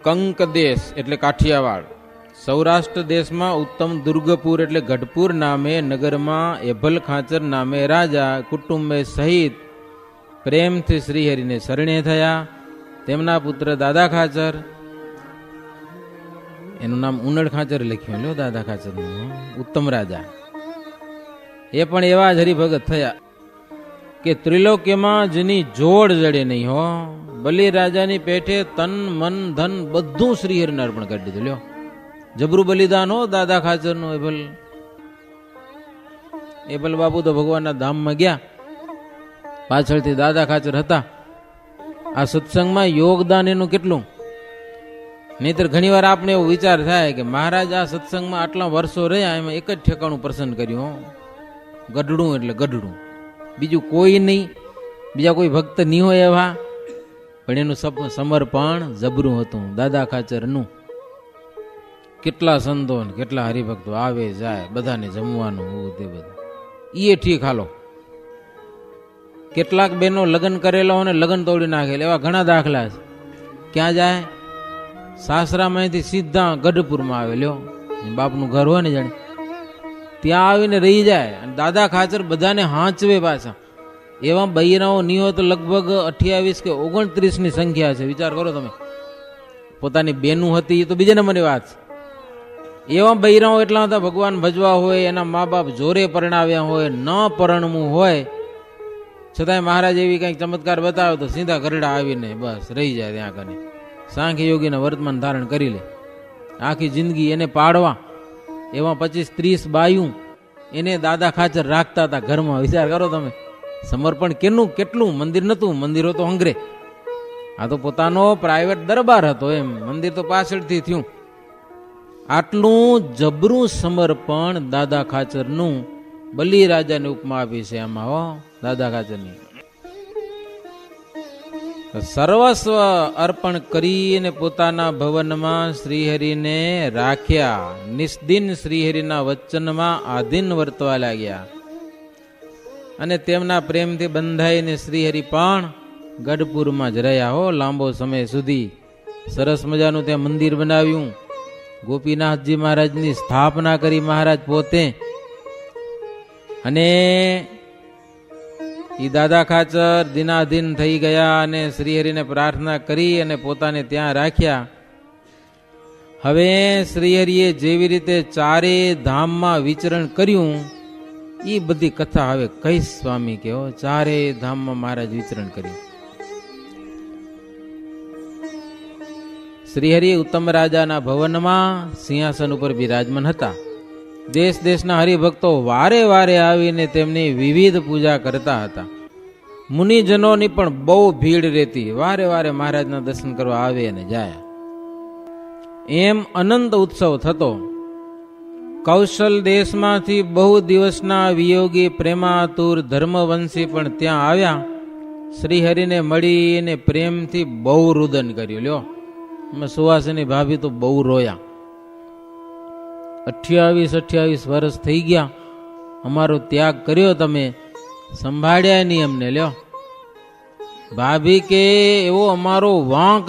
કંક દેશ એટલે કાઠિયાવાડ, સૌરાષ્ટ્ર દેશમાં ઉત્તમ દુર્ગપુર એટલે ગઢપુર નામે નગરમાં એભલ ખાચર નામે રાજા કુટુંબે સહિત પ્રેમથી શ્રીહરિને શરણે થયા. તેમના પુત્ર દાદા ખાચર, એનું નામ ઉનડ ખાચર લખ્યું લ્યો, દાદા ખાચરનું ઉત્તમ રાજા, એ પણ એવા જ હરિભગત થયા કે ત્રિલોક્યમાં જેની જોડ જડે નહીં હો. બલિ રાજાની પેઠે તન મન ધન બધું શ્રીહરિને અર્પણ કરી દીધું લ્યો. જબરું બલિદાન હો દાદા ખાચરનું. એભલ બાપુ તો ભગવાનના ધામમાં ગયા, પાછળથી દાદા ખાચર હતા. આ સત્સંગમાં યોગદાન એનું કેટલું, નહીતર ઘણી વાર આપણે એવો વિચાર થાય કે મહારાજ આ સત્સંગમાં આટલા વર્ષો રહ્યા, એમાં એક જ ઠેકાણું પ્રસન્ન કર્યું, ગઢડું એટલે ગઢડું, બીજું કોઈ નહીં, બીજા કોઈ ભક્ત નહીં હોય એવા. પણ એનું સમર્પણ જબરું હતું દાદા ખાચરનું. કેટલા સંતો કેટલા હરિભક્તો આવે જાય, બધાને જમવાનું તે બધું એ ઠીક. હાલો, કેટલાક બહેનો લગ્ન કરેલા હોય ને લગ્ન તોડી નાખેલા, એવા ઘણા દાખલા છે. ક્યાં જાય? સાસરામાંથી સીધા ગઢપુરમાં આવે લ્યો, બાપનું ઘર હોય ને જાણે, ત્યાં આવીને રહી જાય. અને દાદા ખાચર બધાને હાંચવે પાછા. એવા બૈરાઓ નહીં હોય તો લગભગ 28 કે 29 ની સંખ્યા છે. વિચાર કરો તમે. પોતાની બેનું હતી એ તો બીજા નંબરની વાત છે. એવા બૈરાઓ એટલા હતા, ભગવાન ભજવા હોય, એના મા બાપ જોરે પરણાવ્યા હોય, ન પરણવું હોય છતાંય મહારાજ એવી કંઈક ચમત્કાર બતાવે તો સીધા ગરડા આવીને બસ રહી જાય ત્યાં કને. સાંખ્ય યોગીના વર્તમાન ધારણ કરી લે. આખી જિંદગી એને પાડવા એવા 25-30 બાયું એને દાદા ખાચર રાખતા હતા ઘરમાં. વિચાર કરો તમે, સમર્પણ કેનું કેટલું. મંદિર નહોતું, મંદિરો તો હંગરે. આ તો પોતાનો પ્રાઇવેટ દરબાર હતો એમ, મંદિર તો પાછળથી થયું. આટલું જબરું સમર્પણ દાદા ખાચરનું બલિ રાજાને ઉપમા આપી છે આમાં હો. દાદા ખાચરની સર્વસ્વ અર્પણ કરીને પોતાના ભવનમાં શ્રીહરિને રાખ્યા. નિસ્દિન શ્રીહરિના વચનમાં આધીન વર્તવા લાગ્યા અને તેમના પ્રેમથી બંધાઈને શ્રીહરિ પણ ગઢપુરમાં જ રહ્યા હો લાંબો સમય સુધી. સરસ મજાનું ત્યાં મંદિર બનાવ્યું. ગોપીનાથજી મહારાજની સ્થાપના કરી મહારાજ પોતે. અને એ દાદા ખાચર દિનાધીન થઈ ગયા અને શ્રીહરિને પ્રાર્થના કરી અને પોતાને ત્યાં રાખ્યા. હવે શ્રીહરિએ જેવી રીતે ચારે ધામમાં વિચરણ કર્યું એ બધી કથા હવે કહીશ સ્વામી કે ચારે ધામમાં મહારાજ વિચરણ કર્યું. શ્રીહરિ ઉત્તમ રાજાના ભવનમાં સિંહાસન ઉપર બિરાજમાન હતા. દેશ દેશના હરિભક્તો વારે વારે આવીને તેમની વિવિધ પૂજા કરતા હતા. મુનિજનોની પણ બહુ ભીડ રહેતી, વારે વારે મહારાજના દર્શન કરવા આવે અને જાય. એમ અનંત ઉત્સવ થતો. કૌશલ દેશમાંથી બહુ દિવસના વિયોગી પ્રેમાતુર ધર્મવંશી પણ ત્યાં આવ્યા. શ્રીહરિને મળીને પ્રેમથી બહુ રુદન કર્યું. લ્યો, સુવાસીની ભાભી તો બહુ રોયા. 28 વર્ષ થઈ ગયા, અમારો ત્યાગ કર્યો, તમે સંભાળ્યા નહીં અમને. લ્યો, ભાભી કે એવો અમારો વાંક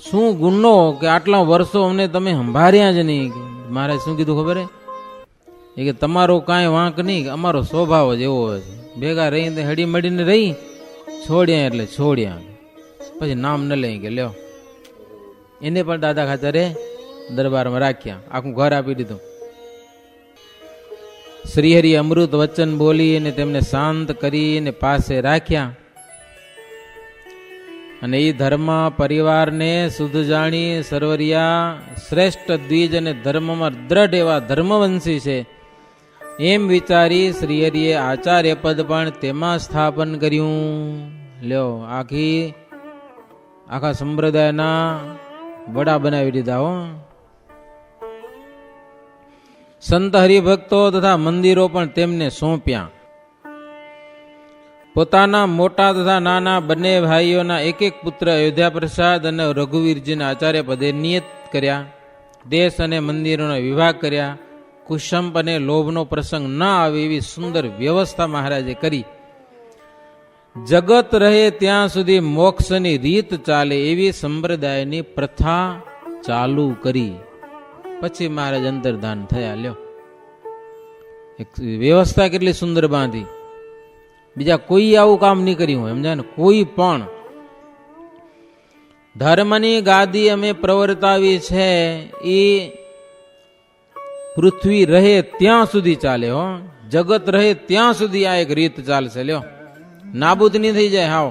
શું ગુનો કે આટલા વર્ષો અમને તમે સંભાળ્યા જ નહીં. મારે શું કીધું ખબર હે કે તમારો કાંઈ વાંક નહીં, અમારો સ્વભાવ જ એવો હોય છે. ભેગા રહીને હળી મળીને રહી, છોડ્યા એટલે છોડ્યા, પછી નામ ન લઈ કે લ્યો. એને પણ દાદા ખાચરે દરબારમાં રાખ્યા, આખું ઘર આપી દીધું. શ્રીહરિ અમૃત વચન બોલી અને તેમને શાંત કરીને પાસે રાખ્યા. અને એ ધર્મ પરિવારને શુદ્ધ જાણી સરવરિયા શ્રેષ્ઠ દ્વિજ અને ધર્મમાં દ્રઢ એવા ધર્મવંશી છે એમ વિચારી શ્રીહરિએ આચાર્ય પદ પણ તેમાં સ્થાપન કર્યું. લ્યો, આખા સંપ્રદાયના વડા બનાવી દીધા હો. સંત હરિભક્તો તથા મંદિરો પણ તેમને સોંપ્યા. પોતાના મોટા તથા નાના બંને ભાઈઓના એક પુત્ર અયોધ્યા પ્રસાદ અને રઘુવીરજીના આચાર્ય પદે નિયત કર્યા. દેશ અને મંદિરોનો વિભાગ કર્યા. કુશંપ અને લોભનો પ્રસંગ ન આવે એવી સુંદર વ્યવસ્થા મહારાજે કરી. જગત રહે ત્યાં સુધી મોક્ષની રીત ચાલે એવી સંપ્રદાયની પ્રથા ચાલુ કરી. પછી મહારાજ અંતર્ધાન થયા. લ્યો, એક વ્યવસ્થા કેટલી સુંદર બાંધી. બીજા કોઈ આવું કામ નહીં કર્યું હોય, સમજાય ને? કોઈ પણ ધર્મની ગાદી અમે પ્રવર્તાવી છે એ પૃથ્વી રહે ત્યાં સુધી ચાલે. હો, જગત રહે ત્યાં સુધી આ એક રીત ચાલશે. લ્યો, નાબૂદ નહીં થઈ જાય. હાવ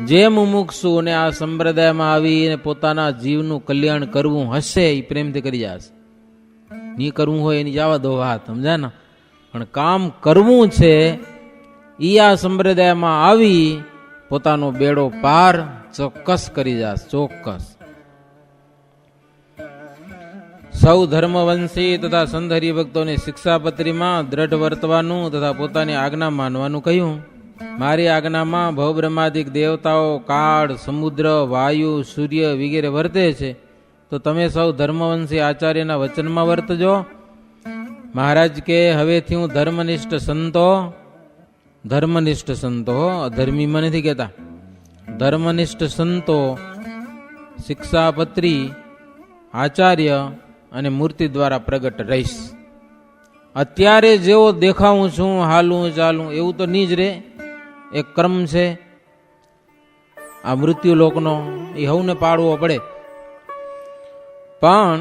જે મુમુક્ષુ ને આ સંપ્રદાયમાં આવીને પોતાના જીવનું કલ્યાણ કરવું હશે એ પ્રેમથી કરી જશે. નહીં કરવું હોય એની જવા દો વાત, સમજાય ને? પણ કામ કરવું છે એ આ સંપ્રદાયમાં આવી પોતાનો બેડો પાર ચોક્કસ કરી જશે. ચોક્કસ. સૌ ધર્મવંશી તથા સંત હરિભક્તોની શિક્ષાપત્રીમાં દ્રઢ વર્તવાનું તથા પોતાની આજ્ઞા માનવાનું કહ્યું. મારી આજ્ઞામાં ભવબ્રહ્માદિક દેવતાઓ, કાળ, સમુદ્ર, વાયુ, સૂર્ય વગેરે વર્તે છે, તો તમે સૌ ધર્મવંશી આચાર્યના વચનમાં વર્તજો. મહારાજ કે હવેથી હું ધર્મનિષ્ઠ સંતો, અધર્મીમાં નથી કહેતા, ધર્મનિષ્ઠ સંતો, શિક્ષાપત્રી, આચાર્ય અને મૂર્તિ દ્વારા પ્રગટ રહીશ. અત્યારે જેવો દેખાવું છું, હાલું ચાલું એવું તો નહીં જ રે. એક ક્રમ છે આ મૃત્યુ લોકનો, એ હવને પાડવો પડે. પણ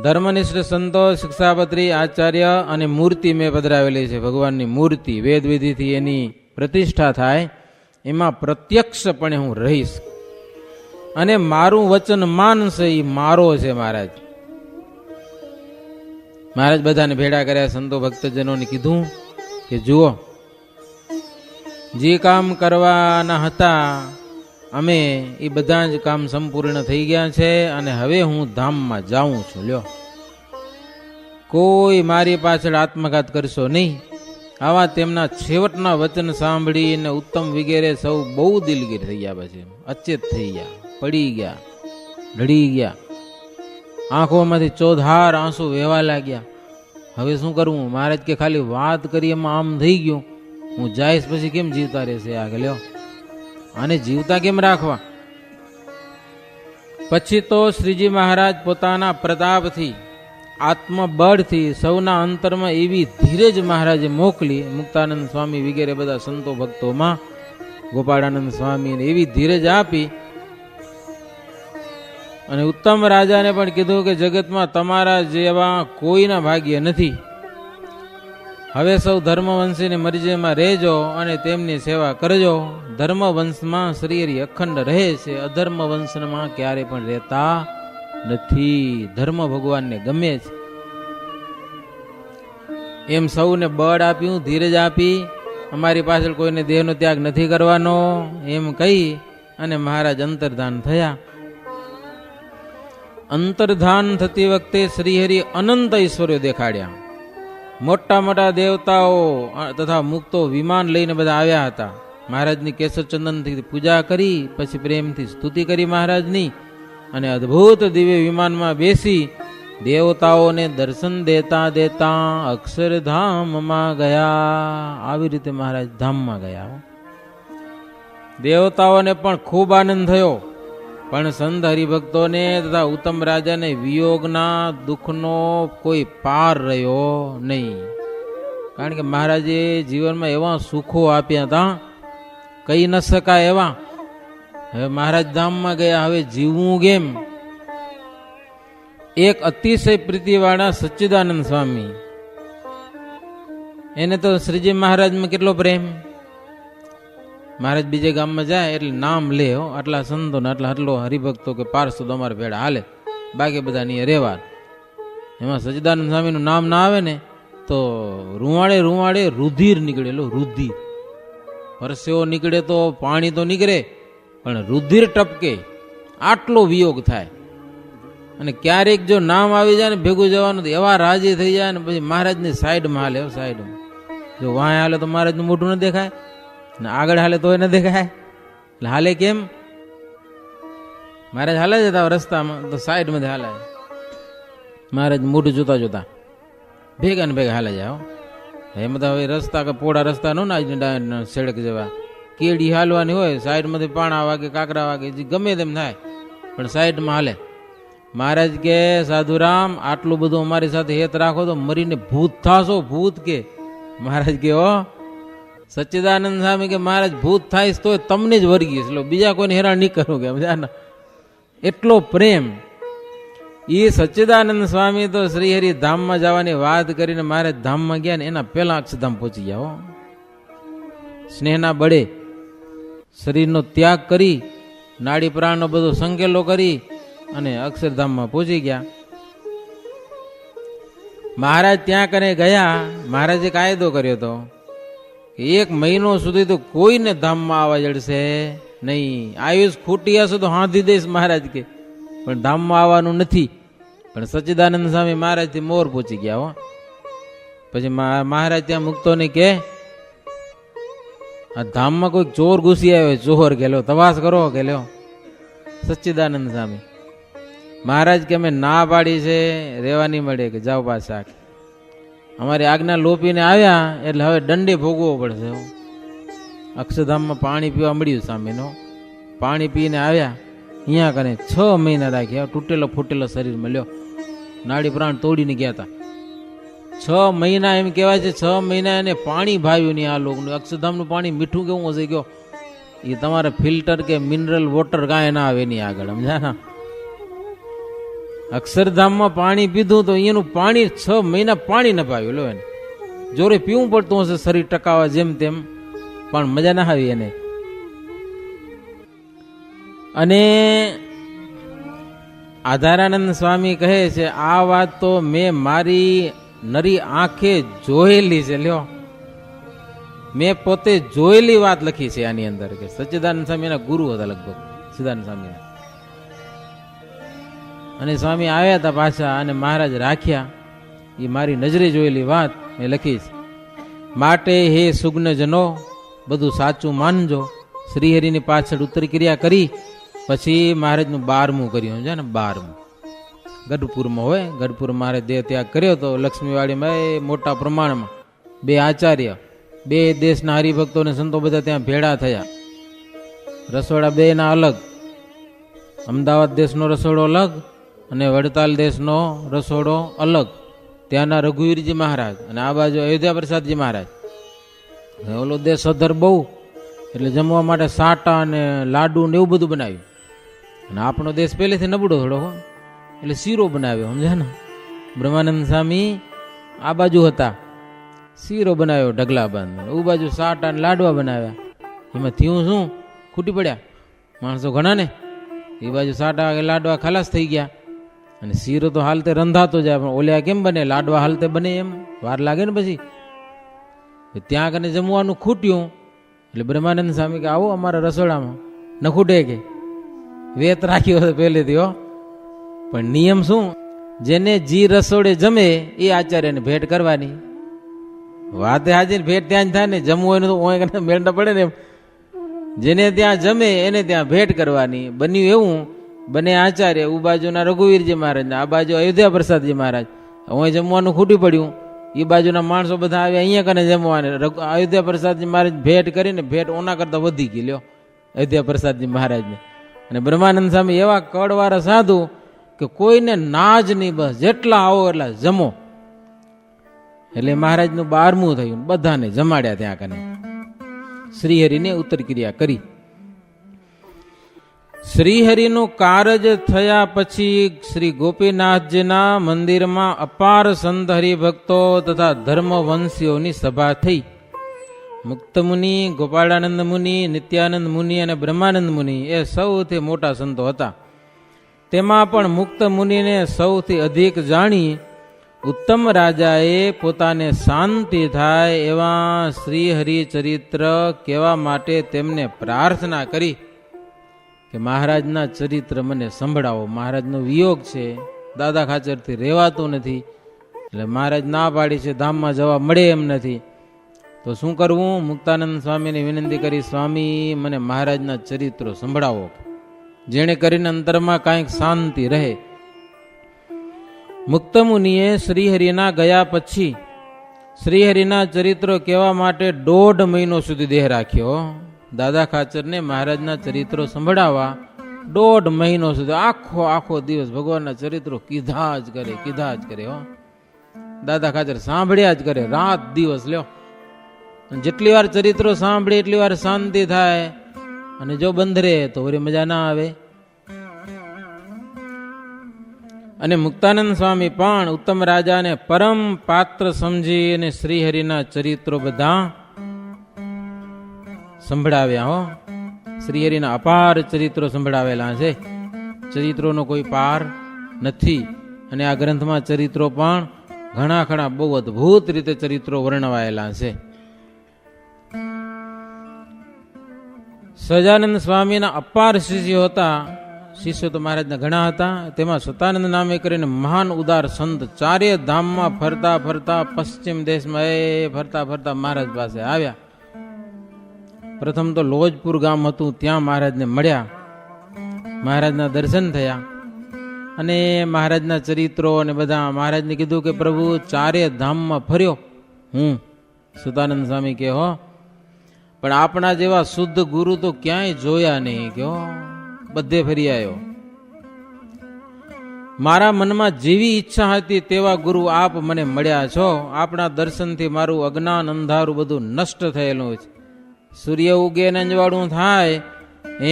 ધર્મનિષ્ઠ સંતો, શિક્ષાપત્રી, આચાર્ય અને મૂર્તિ મેં પધરાવેલી છે. ભગવાનની મૂર્તિ વેદ વિધિથી એની પ્રતિષ્ઠા થાય, એમાં પ્રત્યક્ષપણે હું રહીશ. અને મારું વચન માનશે એ મારો છે. મહારાજ બધાને ભેડા કર્યા, સંતો ભક્તજનોને કીધું કે જુઓ, જે કામ કરવાના હતા અમે એ બધા જ કામ સંપૂર્ણ થઈ ગયા છે અને હવે હું ધામમાં જાઉં છું. લ્યો, કોઈ મારી પાછળ આત્મઘાત કરશો નહીં. આવા તેમના છેવટના વચન સાંભળીને ઉત્તમ વગેરે સૌ બહુ દિલગીર થઈ ગયા. પછી અચેત થઈ ગયા, પડી ગયા, ઢળી ગયા, આંખોમાંથી ચોધાર આંસુ વહેવા લાગ્યા. હવે શું કરવું? મહારાજ કે ખાલી વાત કરી એમાં આમ થઈ ગયું, હું જઈશ પછી કેમ જીવતા રહેશે આગળ? લ્યો, આને જીવતા કેમ રાખવા? પછી તો શ્રીજી મહારાજ પોતાના પ્રતાપથી, આત્મબળથી સૌના અંતરમાં એવી ધીરજ મહારાજે મોકલી. મુક્તાનંદ સ્વામી વગેરે બધા સંતો ભક્તોમાં ગોપાળાનંદ સ્વામીને એવી ધીરજ આપી અને ઉત્તમ રાજાને પણ કીધું કે જગતમાં તમારા જેવા કોઈના ભાગ્ય નથી. હવે સૌ ધર્મવંશીની મરજીમાં રહેજો અને તેમની સેવા કરજો. ધર્મવંશમાં શ્રીહરિ અખંડ રહે છે, અધર્મ વંશમાં ક્યારે પણ રહેતા નથી. ધર્મ ભગવાનને ગમે છે. એમ સૌને બળ આપ્યું, ધીરજ આપી. અમારી પાછળ કોઈને દેહનો ત્યાગ નથી કરવાનો એમ કહી અને મહારાજ અંતર્ધાન થયા. અંતર્ધાન થતી વખતે શ્રીહરિ અનંત ઐશ્વર્યો દેખાડ્યા. મોટા મોટા દેવતાઓ તથા મુક્તો વિમાન લઈને બધા આવ્યા હતા. મહારાજની કેસર ચંદનથી પૂજા કરી, પછી પ્રેમથી સ્તુતિ કરી મહારાજની, અને અદ્ભુત દિવ્ય વિમાનમાં બેસી દેવતાઓને દર્શન દેતા દેતા અક્ષરધામમાં ગયા. આવી રીતે મહારાજ ધામમાં ગયા. દેવતાઓને પણ ખૂબ આનંદ થયો, પણ સંત હરિભક્તોને તથા ઉત્તમ રાજાને વિયોગના દુઃખનો કોઈ પાર રહ્યો નહીં. કારણ કે મહારાજે જીવનમાં એવા સુખો આપ્યા હતા કહી ન શકાય એવા. હવે મહારાજ ધામમાં ગયા, હવે જીવવું કેમ? એક અતિશય પ્રીતિવાળા સચ્ચિદાનંદ સ્વામી, એને તો શ્રીજી મહારાજમાં કેટલો પ્રેમ. મહારાજ બીજે ગામમાં જાય એટલે નામ લે, આટલા સંતો ને આટલો હરિભક્તો કે પાર્ષદો અમારે ભેડા હાલે, બાકી બધા ની રેવા. એમાં સચ્ચિદાનંદ સ્વામીનું નામ ના આવે ને તો રૂવાડે રૂવાડે રુધિર નીકળેલો. રુધિર પરસેવો નીકળે તો પાણી તો નીકળે, પણ રુધિર ટપકે, આટલો વિયોગ થાય. અને ક્યારેક જો નામ આવી જાય ને ભેગું જવાનું તો એવા રાજી થઈ જાય ને પછી મહારાજની સાઈડમાં હાલે. સાઈડમાં જો વાંય હાલે તો મહારાજનું મોઢું ન દેખાય, ને આગળ હાલે તો ન દેખાય. એટલે હાલે કેમ? મહારાજ હાલે જતા રસ્તામાં તો સાઈડમાંથી હાલે. મહારાજ મોઢું જોતા જોતા ભેગા ને ભેગા હાલે જાય. એમાં તો હવે રસ્તા કે પોળા રસ્તા નો ને સડક જેવા કેડી હાલવાની હોય, સાઈડમાંથી પાણા વાગે, કાકરા વાગે, જે ગમે તેમ થાય, પણ સાઈડમાં હાલે. મહારાજ કે સાધુરામ આટલું બધું અમારી સાથે હેત રાખો તો મરીને ભૂત થાશો. ભૂત કે મહારાજ કે ઓ સચ્ચિદાનંદ સ્વામી કે મહારાજ ભૂત થાય તો તમને જ વર્ગીશ, લો બીજા કોઈને હેરાન નહીં કરું કે એટલો પ્રેમ. એ સચ્ચિદાનંદ સ્વામી તો શ્રીહરિ ધામમાં જવાની વાત કરીને મહારાજ ધામમાં ગયા ને એના પહેલા અક્ષરધામ પહોંચી ગયા. હો સ્નેહના બળે શરીરનો ત્યાગ કરી, નાડી પ્રાણનો બધો સંકેલો કરી અને અક્ષરધામમાં પહોંચી ગયા. મહારાજ ત્યાં કને ગયા. મહારાજે કાયદો કર્યો હતો કે 1 મહિનો સુધી તો કોઈને ધામમાં આવવા જડશે નહીં. આયુષ ખૂટી હશે તો હાંધી દઈશ મહારાજ કે, પણ ધામમાં આવવાનું નથી. પણ સચ્ચિદાનંદ સ્વામી મહારાજથી મોર પહોંચી ગયા. હો પછી મહારાજ ત્યાં મુક્તોને કે આ ધામમાં કોઈ ચોર ઘૂસી આવ્યો, ચોર ગયેલો, તપાસ કરો કે લ્યો. સચ્ચિદાનંદ સ્વામી મહારાજ કે અમે ના પાડી છે, રહેવા નહીં મળે કે જાઓ પાછા. અમારી આજ્ઞા લોપીને આવ્યા એટલે હવે દંડે ભોગવવો પડશે. અક્ષરધામમાં પાણી પીવા મળ્યું સામેનો, પાણી પીને આવ્યા. અહીંયા કરે 6 મહિના રાખ્યા. તૂટેલો ફૂટેલો શરીર મળ્યો, નાડી પ્રાણ તોડીને ગયા હતા. 6 મહિના એમ કહેવાય છે, 6 મહિના એને પાણી ભાવ્યું નહીં આ લોકોનું. અક્ષરધામનું પાણી મીઠું કેવું હશે ગયો, એ તમારે ફિલ્ટર કે મિનરલ વોટર કાંઈ ના આવે નહીં આગળ, સમજ્યા. અક્ષરધામમાં પાણી પીધું તો એનું પાણી 6 મહિના પાણી ન પાવ્યું. લો એને જોરે પીવું પડતું હશે શરીર ટકાવવા જેમ તેમ, પણ મજા ના આવી એને. અને આધારાનંદ સ્વામી કહે છે આ વાત તો મેં મારી નરી આંખે જોયેલી છે. લ્યો મેં પોતે જોયેલી વાત લખી છે આની અંદર. કે સચ્ચિદાનંદ સ્વામી એના ગુરુ હતા લગભગ સચ્ચિદાનંદ સ્વામી. અને સ્વામી આવ્યા હતા પાછા અને મહારાજ રાખ્યા. એ મારી નજરે જોયેલી વાત મેં લખી છે. માટે હે સુગ્નજનો બધું સાચું માનજો. શ્રીહરિની પાછળ ઉત્તરી ક્રિયા કરી પછી મહારાજનું 12મું કર્યું છે ને. 12મું ગઢપુરમાં હોય. ગઢપુર મહારાજ દેહ ત્યાગ કર્યો તો લક્ષ્મીવાડીમાં એ મોટા પ્રમાણમાં 2 આચાર્ય, 2 દેશના હરિભક્તો ને સંતો બધા ત્યાં ભેળા થયા. રસોડા 2ના અલગ, અમદાવાદ દેશનો રસોડો અલગ અને વડતાલ દેશનો રસોડો અલગ. ત્યાંના રઘુવીરજી મહારાજ અને આ બાજુ અયોધ્યા પ્રસાદજી મહારાજ. ઓલો દેશ અધર બહુ એટલે જમવા માટે સાટા અને લાડુ ને એવું બધું બનાવ્યું. અને આપણો દેશ પહેલેથી નબળો થોડો એટલે શીરો બનાવ્યો, સમજ્યા ને. બ્રહ્માનંદ સ્વામી આ બાજુ હતા, શીરો બનાવ્યો ઢગલા બંધ. એ બાજુ સાટા અને લાડવા બનાવ્યા. એમાં થયું શું, ખૂટી પડ્યા માણસો ઘણા ને. એ બાજુ સાટા લાડવા ખલાસ થઈ ગયા અને શીરો તો હાલતે રંધાતો જાય, પણ ઓલ્યા કેમ બને, લાડવા હાલતે બને એમ વાર લાગે ને. પછી ત્યાં કને જમવાનું ખૂટ્યું એટલે બ્રહ્માનંદ સ્વામી કે આવો અમારા રસોડામાં. ન ખૂટે કે વેત રાખ્યો હતો પહેલેથી. હો પણ નિયમ શું, જેને જી રસોડે જમે એ આચાર્યને ભેટ કરવાની. વાતે હાજર ભેટ ત્યાં જ થાય ને. જમવું હોય ને તો ઓય મેળ ન પડે ને. જેને ત્યાં જમે એને ત્યાં ભેટ કરવાની. બન્યું એવું, બને આચાર્ય ઉ બાજુના રઘુવીરજી મહારાજ, આ બાજુ અયોધ્યા પ્રસાદજી મહારાજ. અહીં જમવાનું ખૂટી પડ્યું. એ બાજુના માણસો બધા આવ્યા અહીંયા કને જમવાને. અયોધ્યા પ્રસાદજી મહારાજ ભેટ કરીને ભેટ ઓના કરતા વધી ગઈ. લ્યો અયોધ્યા પ્રસાદજી મહારાજને. અને બ્રહ્માનંદ સ્વામી એવા કડવાળા સાધુ કે કોઈને નાજ નહીં, બસ જેટલા આવો એટલા જમો. એટલે મહારાજનું 12મું થયું, બધાને જમાડ્યા ત્યાં કને. શ્રીહરિને ઉત્તર ક્રિયા કરી. શ્રીહરિનું કારજ થયા પછી શ્રી ગોપીનાથજીના મંદિરમાં અપાર સંત હરિભક્તો તથા ધર્મવંશીઓની સભા થઈ. મુક્ત મુનિ, ગોપાળાનંદ મુનિ, નિત્યાનંદ મુનિ અને બ્રહ્માનંદ મુનિ એ સૌથી મોટા સંતો હતા. તેમાં પણ મુક્ત મુનિને સૌથી અધિક જાણી ઉત્તમ રાજાએ પોતાને શાંતિ થાય એવા શ્રી હરિચરિત્ર કહેવા માટે તેમને પ્રાર્થના કરી કે મહારાજના ચરિત્ર મને સંભળાવો. મહારાજનો વિયોગ છે, દાદા ખાચરથી રહેવાતું નથી, એટલે મહારાજ ના પાડી છે, ધામમાં જવા મળે એમ નથી. તો શું કરવું? મુક્તાનંદ સ્વામીને વિનંતી કરી, સ્વામી મને મહારાજના ચરિત્રો સંભળાવો, જેણે કરીને અંતરમાં કાંઈક શાંતિ રહે. મુક્ત મુનિએ શ્રીહરિના ગયા પછી શ્રીહરિના ચરિત્રો કહેવા માટે 1.5 મહિનો સુધી દેહ રાખ્યો. દાદા ખાચરને મહારાજના ચરિત્રો સંભળાવવા 1.5 મહિનો સુધી આખો દિવસ ભગવાનના ચરિત્રો કીધા જ કરે હો. દાદા ખાચર સાંભળ્યા જ કરે, રાત દિવસ લ્યો. જેટલી વાર ચરિત્રો સાંભળે એટલી વાર શાંતિ થાય, અને જો બંધ રહે તો વળી મજા ના આવે. અને મુક્તાનંદ સ્વામી પણ ઉત્તમ રાજાને પરમ પાત્ર સમજી અને શ્રીહરિના ચરિત્રો બધા સંભળાવ્યા હો. શ્રીહરિના અપાર ચરિત્રો સંભળાવેલા છે, ચરિત્રોનો કોઈ પાર નથી. અને આ ગ્રંથમાં ચરિત્રો પણ ઘણા બહુ અદભુત રીતે ચરિત્રો વર્ણવાયેલા છે. સહજાનંદ સ્વામીના અપાર શિષ્યો હતા. શિષ્યો તો મહારાજના ઘણા હતા. તેમાં સતાનંદ નામે કરીને મહાન ઉદાર સંત 4 ધામમાં ફરતા પશ્ચિમ દેશમાં ફરતા મહારાજ પાસે આવ્યા. પ્રથમ તો લોજપુર ગામ હતું, ત્યાં મહારાજને મળ્યા, મહારાજના દર્શન થયા, અને મહારાજના ચરિત્રો અને બધા મહારાજને કીધું કે પ્રભુ 4 ધામમાં ફર્યો હું. સતાનંદ સ્વામી કે હો, પણ આપણા જેવા શુદ્ધ ગુરુ તો ક્યાંય જોયા નહીં, કે બધે ફરી આવ્યો. મારા મનમાં જેવી ઈચ્છા હતી તેવા ગુરુ આપ મને મળ્યા છો. આપણા દર્શનથી મારું અજ્ઞાન અંધારું બધું નષ્ટ થયેલું છે. સૂર્ય ઉગે ને અંજવાળું થાય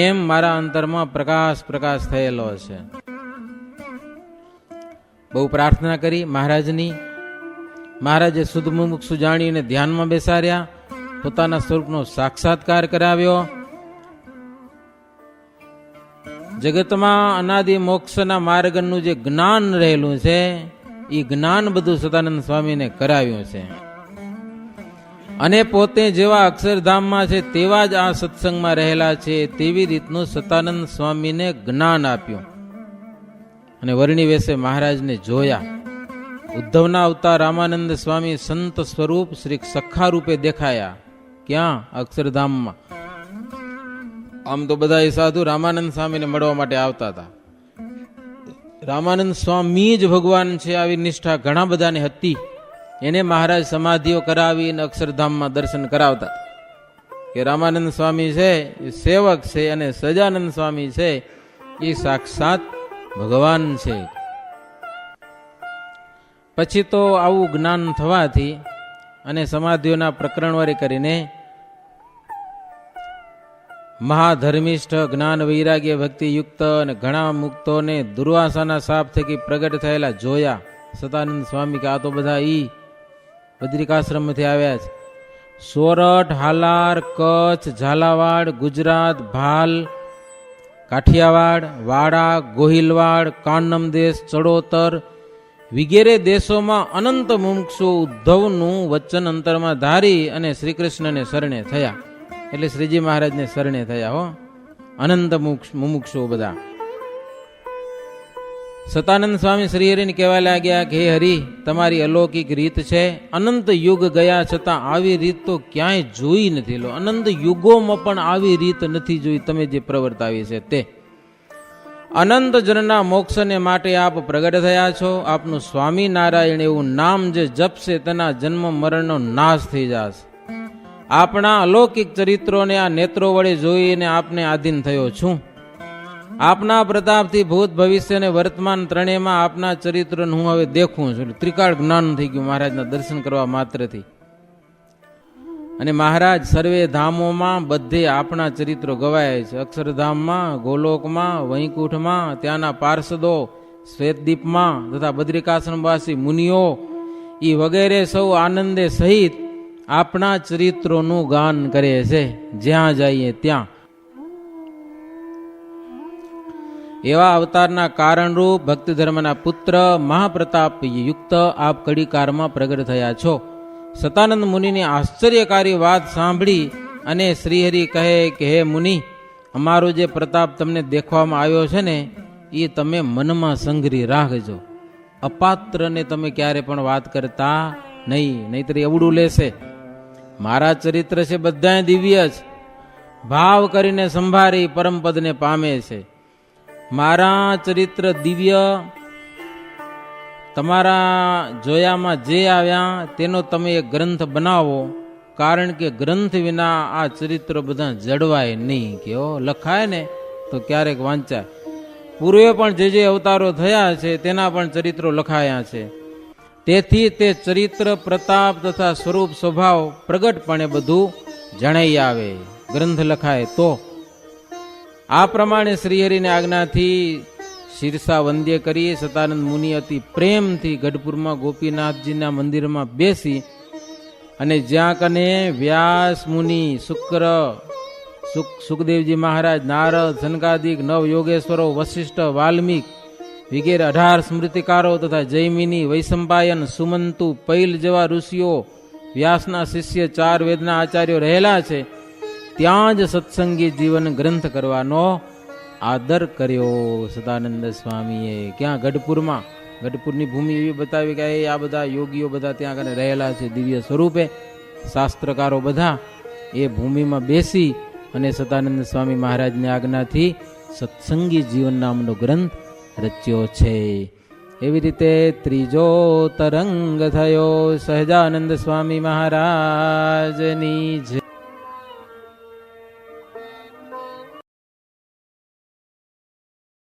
એમ મારા અંતરમાં પ્રકાશ થયેલો છે. બહુ પ્રાર્થના કરી મહારાજની. મહારાજે શુદ્ધ મુમુક્ષુ જાણીને ધ્યાનમાં બેસાડ્યા, પોતાના સ્વરૂપનો સાક્ષાત્કાર કરાવ્યો. જગતમાં અનાદિ મોક્ષના માર્ગનું જે જ્ઞાન રહેલું છે એ જ્ઞાન બધું સતાનંદ સ્વામીને કરાવ્યું છે. અને પોતે જેવા અક્ષરધામમાં છે તેવા જ આ સત્સંગમાં રહેલા છે તેવી રીતનું સતાનંદ સ્વામીને જ્ઞાન આપ્યું. અને વર્ણિ વેશે મહારાજને જોયા. ઉદ્ધવના અવતાર રામાનંદ સ્વામી સંત સ્વરૂપ શ્રી સખા રૂપે દેખાયા. ક્યાં? અક્ષરધામમાં. આમ તો બધા સાધુ રામાનંદ સ્વામીને મળવા માટે આવતા હતા. રામાનંદ સ્વામી જ ભગવાન છે આવી નિષ્ઠા ઘણા બધાને હતી. એને મહારાજ સમાધિઓ કરાવીને અક્ષરધામમાં દર્શન કરાવતા કે રામાનંદ સ્વામી છે એ સેવક છે, અને સહજાનંદ સ્વામી છે એ સાક્ષાત ભગવાન છે. પછી તો આવું જ્ઞાન થવાથી અને સમાધિઓના પ્રકરણવારી કરીને મહાધર્મિષ્ઠ જ્ઞાન વૈરાગ્ય ભક્તિ યુક્ત અને ઘણા મુક્તોને દુર્વાસાના શાપ થકી પ્રગટ થયેલા જોયા. સતાનંદ સ્વામી કે આ તો બધા બદ્રિકાશ્રમમાંથી આવ્યા છે. સોરઠ, હાલાર, કચ્છ, ઝાલાવાડ, ગુજરાત, ભાલ, કાઠિયાવાડ, વાડા, ગોહિલવાડ, કાનમ દેશ, ચડોતર વિગેરે દેશોમાં અનંત મુમુક્ષુ ઉદ્ધવનું વચન અંતરમાં ધારી અને શ્રી કૃષ્ણને શરણે થયા. એટલે શ્રીજી મહારાજને શરણે થયા હો. અનંત મુમુક્ષુ બધા. સતાનંદ સ્વામી શ્રી હરિને કહેવા લાગ્યા કે હે હરિ, તમારી અલૌકિક રીત છે. અનંત યુગ ગયા છતાં આવી રીત તો ક્યાંય જોઈ નથી. લો, અનંત યુગોમાં પણ આવી રીત નથી જોઈ તમે જે પ્રવર્તાવી છે તે. અનંત જનના મોક્ષને માટે આપ પ્રગટ થયા છો. આપનું સ્વામિનારાયણ એવું નામ જે જપશે તેના જન્મ મરણનો નાશ થઈ જશે. આપણા અલૌકિક ચરિત્રોને આ નેત્રો વડે જોઈને આપને આધીન થયો છું. આપના પ્રતાપથી ભૂત ભવિષ્ય અને વર્તમાન ત્રણેયમાં આપના ચરિત્રને હું હવે દેખું છું. ત્રિકાળ જ્ઞાન થઈ ગયું મહારાજના દર્શન કરવા માત્રથી. અને મહારાજ સર્વે ધામોમાં બધે આપણા ચરિત્રો ગવાય છે. અક્ષરધામમાં, ગોલોકમાં, વૈકુંઠમાં, ત્યાંના પાર્ષદો, શ્વેતદીપમાં તથા બદ્રિકાશ્રમવાસી મુનિઓ એ વગેરે સૌ આનંદે સહિત આપણા ચરિત્રોનું ગાન કરે છે જ્યાં જઈએ ત્યાં. એવા અવતારના કારણરૂપ ભક્તિ ધર્મના પુત્ર મહાપ્રતાપ યુક્ત આપ કડીકારમાં પ્રગટ થયા છો. સતાનંદ મુનિની આશ્ચર્યકારી વાત સાંભળી અને શ્રીહરિ કહે કે હે મુનિ, અમારો જે પ્રતાપ તમને દેખવામાં આવ્યો છે ને એ તમે મનમાં સંગ્રહી રાખજો. અપાત્રને તમે ક્યારે પણ વાત કરતા નહીં, નહીતર એવડું લેશે. મારા ચરિત્ર છે બધા દિવ્ય જ, ભાવ કરીને સંભાળી પરમપદને પામે છે. મારા ચરિત્ર દિવ્ય, તમારા જોયામાં જે આવ્યા તેનો તમે એક ગ્રંથ બનાવો કારણ કે ગ્રંથ વિના આ ચરિત્રો બધા જડવાય નહીં, કે લખાય ને તો ક્યારેક વાંચાય. પૂર્વે પણ જે અવતારો થયા છે તેના પણ ચરિત્રો લખાયા છે. તેથી તે ચરિત્ર, પ્રતાપ તથા સ્વરૂપ સ્વભાવ પ્રગટપણે બધું જણાઈ આવે, ગ્રંથ લખાય તો. આ પ્રમાણે શ્રીહરિની આજ્ઞાથી શિરસા વંદ્ય કરી સતાનંદ મુનિ અતિ પ્રેમથી ગઢપુરમાં ગોપીનાથજીના મંદિરમાં બેસી અને જ્યાં કને વ્યાસ મુનિ, સુખદેવજી મહારાજ, નારદ, સનકાદિક, નવ યોગેશ્વરો, વશિષ્ઠ, વાલ્મીક વગેરે 18 સ્મૃતિકારો તથા જૈમિની, વૈશંપાયન, સુમંતુ, પૈલ જેવા ઋષિઓ, વ્યાસના શિષ્ય, 4 વેદના આચાર્યો રહેલા છે, ત્યાં જ સત્સંગી જીવન ગ્રંથ કરવાનો આદર કર્યો સદાનંદ સ્વામીએ. ક્યાં? ગઢપુરમાં. ગઢપુરની ભૂમિ એવી બતાવી કે આ બધા યોગીઓ બધા ત્યાં આગળ રહેલા છે દિવ્ય સ્વરૂપે. શાસ્ત્રકારો બધા એ ભૂમિમાં બેસી અને સદાનંદ સ્વામી મહારાજની આજ્ઞાથી સત્સંગી જીવન નામનો ગ્રંથ રચ્યો છે. એવી રીતે ત્રીજો તરંગ થયો સહજાનંદ સ્વામી મહારાજની જય.